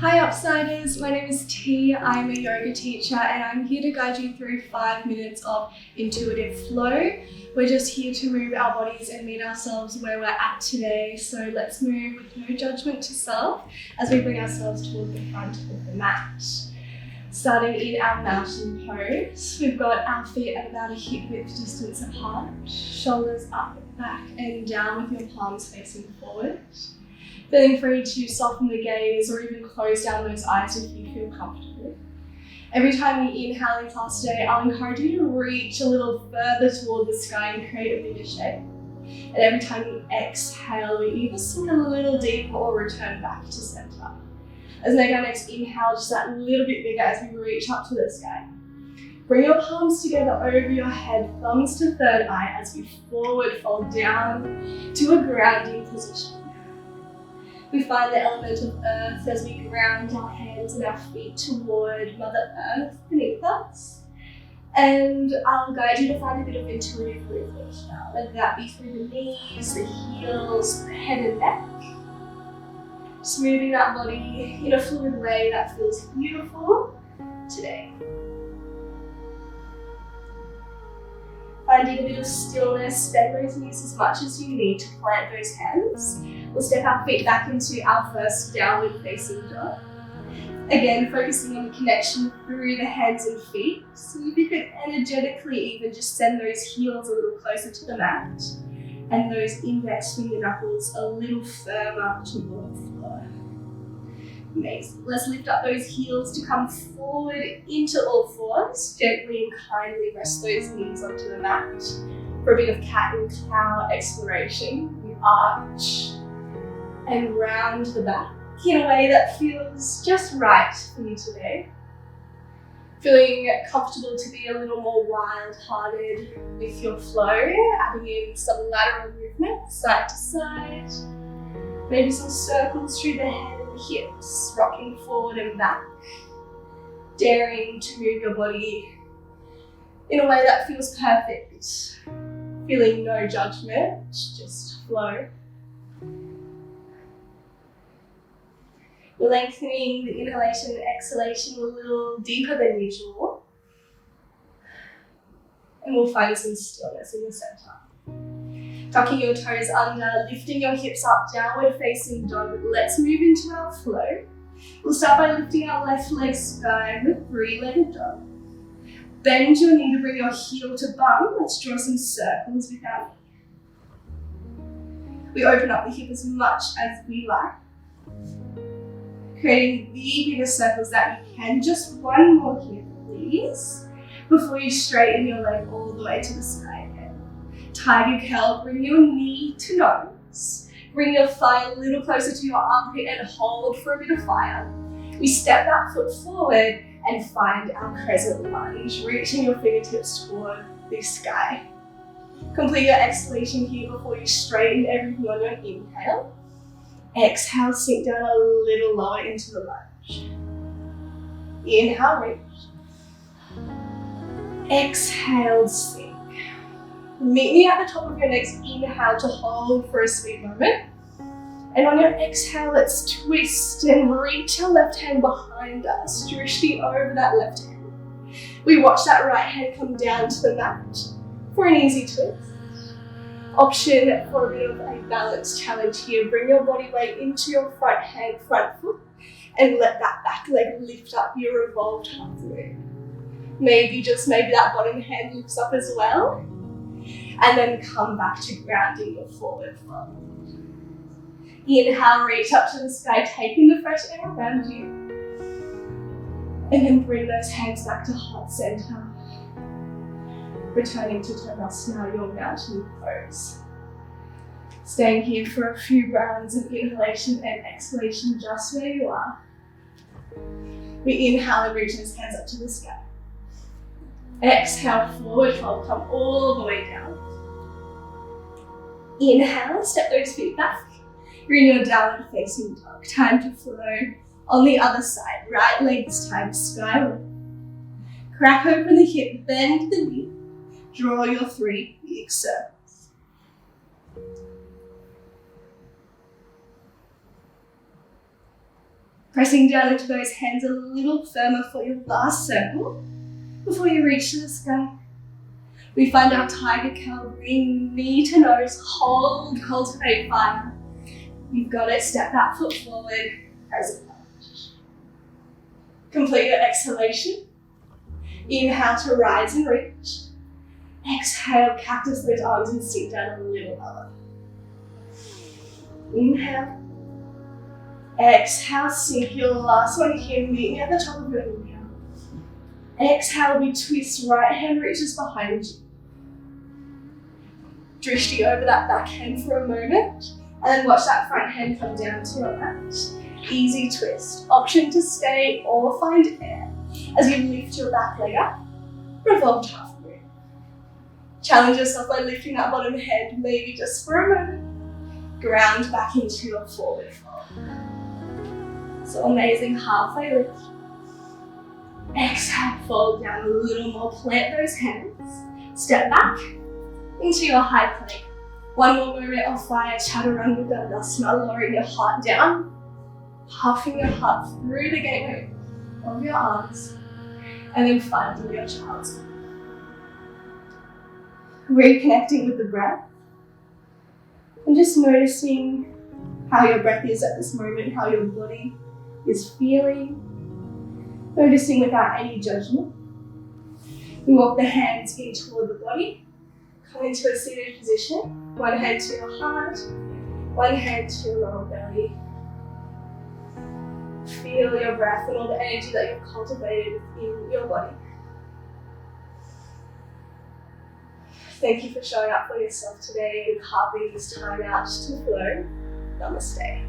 Hi Upsiders, my name is T. I'm a yoga teacher and I'm here to guide you through 5 minutes of intuitive flow. We're just here to move our bodies and meet ourselves where we're at today. So let's move with no judgment to self as we bring ourselves toward the front of the mat. Starting in our mountain pose, we've got our feet at about a hip width distance apart, shoulders up, back and down with your palms facing forward. Feeling free to soften the gaze or even close down those eyes if you feel comfortable. Every time you inhale in class today, I'll encourage you to reach a little further toward the sky and create a bigger shape. And every time you exhale, we either sink a little deeper or return back to center. Let's make our next inhale just that little bit bigger as we reach up to the sky. Bring your palms together over your head, thumbs to third eye as we forward fold down to a grounding position. We find the element of earth as we ground our hands and our feet toward Mother Earth beneath us. And I'll guide you to find a bit of intuitive movement now, whether that be through the knees, the heels, the head and neck. Just moving that body in a fluid way that feels beautiful today. Finding a bit of stillness, bend those knees as much as you need to plant those hands. We'll step our feet back into our first downward facing dog. Again, focusing on the connection through the hands and feet. So if you could energetically even just send those heels a little closer to the mat and those index finger knuckles a little firmer toward the floor. Amazing. Let's lift up those heels to come forward into all fours. Gently and kindly rest those knees onto the mat for a bit of cat and cow exploration. We arch and round the back in a way that feels just right for you today. Feeling comfortable to be a little more wild-hearted with your flow, adding in some lateral movement, side to side. Maybe some circles through the head and the hips, rocking forward and back. Daring to move your body in a way that feels perfect. Feeling no judgment, just flow. We're lengthening the inhalation and exhalation a little deeper than usual. And we'll find some stillness in the center. Tucking your toes under, lifting your hips up, downward facing dog. Let's move into our flow. We'll start by lifting our left leg sky with three-legged dog. Bend your knee to bring your heel to bum. Let's draw some circles with our knee. We open up the hip as much as we like. Creating the biggest circles that you can. Just one more here, please, before you straighten your leg all the way to the sky again. Tiger curl, bring your knee to nose. Bring your thigh a little closer to your armpit and hold for a bit of fire. We step that foot forward and find our crescent lunge, reaching your fingertips toward the sky. Complete your exhalation here before you straighten everything on your inhale. Exhale, sink down a little lower into the lunge. Inhale, reach. Exhale, sink. Meet me at the top of your next inhale to hold for a sweet moment. And on your exhale, let's twist and reach our left hand behind us, drishti over that left hand. We watch that right hand come down to the mat for an easy twist. Option for a bit of a balance challenge here. Bring your body weight into your front hand, front foot, and let that back leg lift up your revolved half moon. Maybe, just maybe, that bottom hand lifts up as well. And then come back to grounding your forward fold. Inhale, reach up to the sky, taking the fresh air around you. And then bring those hands back to heart center. Returning to Tadasana, your mountain pose. Staying here for a few rounds of inhalation and exhalation just where you are. We inhale and reach those hands up to the sky. Exhale, forward fold, come all the way down. Inhale, step those feet back. You're in your downward facing dog. Time to flow on the other side. Right leg this time, skyward. Crack open the hip, bend the knee. Draw your 3 big circles. Pressing down into those hands a little firmer for your last circle before you reach to the sky. We find our tiger cow, bring knee to nose, hold, cultivate fire. You've got it, step that foot forward, present. Complete your exhalation. Inhale to rise and reach. Exhale, cactus those arms and sit down a little lower. Inhale. Exhale, sink your last one here, meeting at the top of your inhale. Exhale, we twist, right hand reaches behind you. Drishti over that back hand for a moment, and then watch that front hand come down to your mat. Easy twist, option to stay or find air. As you lift your back leg up, revolve halfway. Challenge yourself by lifting that bottom head, maybe just for a moment. Ground back into your forward fold. So amazing, halfway lift. Exhale, fold down a little more, plant those hands. Step back into your high plank. One more moment of fire, chaturanga dandasana, lowering your heart down. Puffing your heart through the gateway of your arms. And then finding your child's pose. Reconnecting with the breath. And just noticing how your breath is at this moment, how your body is feeling. Noticing without any judgment. We walk the hands in toward the body. Come into a seated position. One hand to your heart, one hand to your lower belly. Feel your breath and all the energy that you've cultivated in your body. Thank you for showing up for yourself today and carving this time out to flow. Namaste.